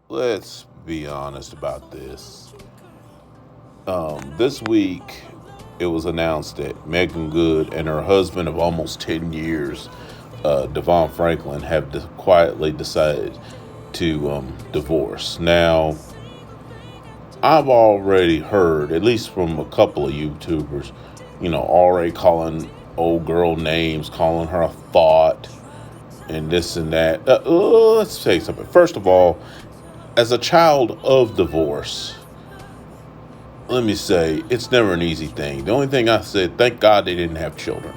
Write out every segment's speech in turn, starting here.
Let's be honest about this. This week, it was announced that Meagan Goode and her husband of almost 10 years, Devon Franklin, have quietly decided to divorce. Now, I've already heard, at least from a couple of YouTubers, already calling old girl names, calling her a thought, and this and that. Let's say something. First of all, as a child of divorce, let me say, it's never an easy thing. The only thing I said, thank God they didn't have children.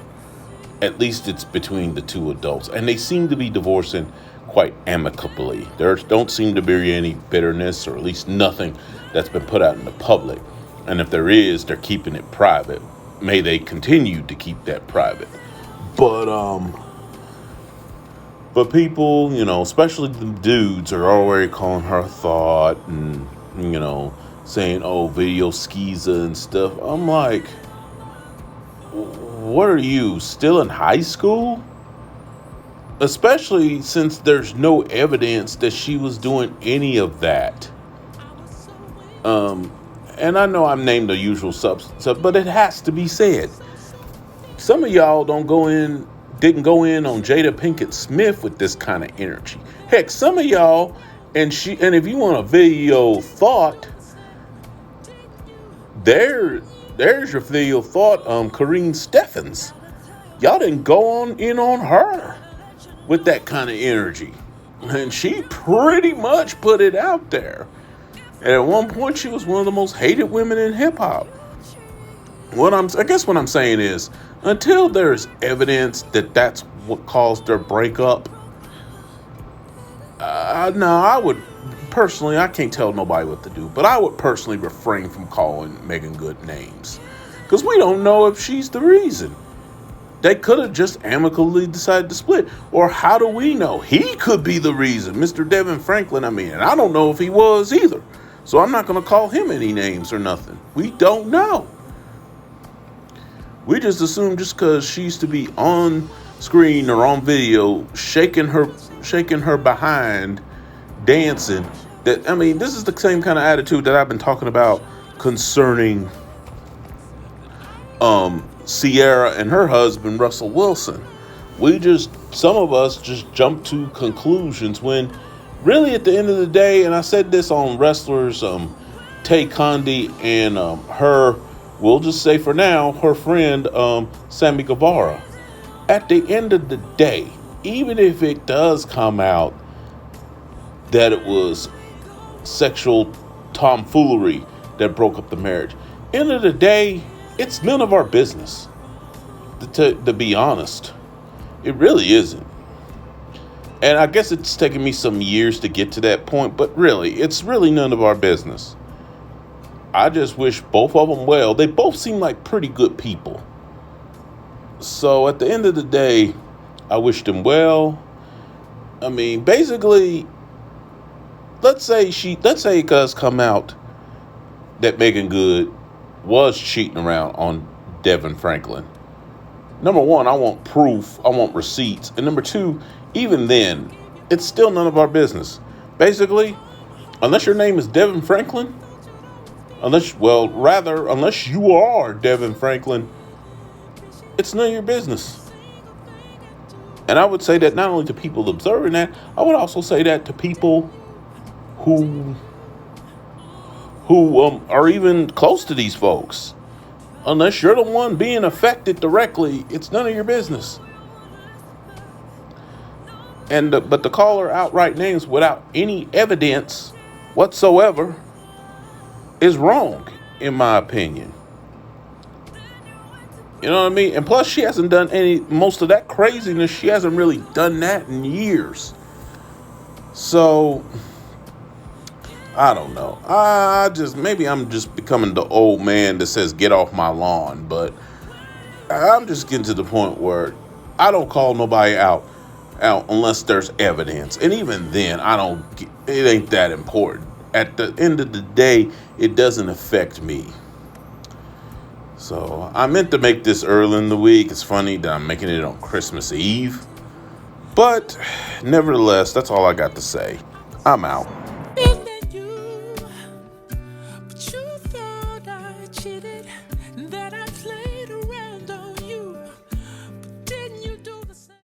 At least it's between the two adults. And they seem to be divorcing quite amicably. There don't seem to be any bitterness, or at least nothing that's been put out in the public. And if there is, they're keeping it private. May they continue to keep that private. But people, especially the dudes, are already calling her a thought and, saying, oh, video skeezer and stuff. I'm like, what are you, still in high school? Especially since there's no evidence that she was doing any of that. And I know I'm named the usual suspects, but it has to be said. Some of y'all didn't go in on Jada Pinkett Smith with this kind of energy. Heck, some of y'all, and if you want a video thought, there's your video thought, Kareen Steffens. Y'all didn't go in on her with that kind of energy. And she pretty much put it out there. And at one point, she was one of the most hated women in hip hop. I guess what I'm saying is, until there's evidence that that's what caused their breakup, no, I would personally, I can't tell nobody what to do, but I would personally refrain from calling Meagan Goode names. Because we don't know if she's the reason. They could have just amicably decided to split. Or how do we know? He could be the reason. Mr. Devon Franklin, and I don't know if he was either. So I'm not going to call him any names or nothing. We don't know. We just assume just because she used to be on screen or on video shaking her behind, dancing, this is the same kind of attitude that I've been talking about concerning Sierra and her husband Russell Wilson. Some of us just jump to conclusions when really at the end of the day, and I said this on Wrestlers, Tay Condi and we'll just say for now, her friend Sammy Guevara. At the end of the day, even if it does come out that it was sexual tomfoolery that broke up the marriage, end of the day, it's none of our business. To be honest, it really isn't. And I guess it's taken me some years to get to that point, but really, it's really none of our business. I just wish both of them well. They both seem like pretty good people. So at the end of the day, I wish them well. Basically, let's say it does come out that Meagan Goode was cheating around on Devon Franklin. Number one, I want proof. I want receipts. And number two, even then, it's still none of our business. Basically, unless your name is Devon Franklin, unless you are Devon Franklin, it's none of your business. And I would say that not only to people observing that, I would also say that to people who are even close to these folks. Unless you're the one being affected directly, it's none of your business. But to call her outright names without any evidence whatsoever is wrong, in my opinion. You know what I mean? And plus, she hasn't done most of that craziness. She hasn't really done that in years. So, I don't know. Maybe I'm just becoming the old man that says, get off my lawn. But I'm just getting to the point where I don't call nobody out unless there's evidence. And even then, it ain't that important. At the end of the day, it doesn't affect me. So I meant to make this early in the week. It's funny that I'm making it on Christmas Eve. But nevertheless, that's all I got to say. I'm out.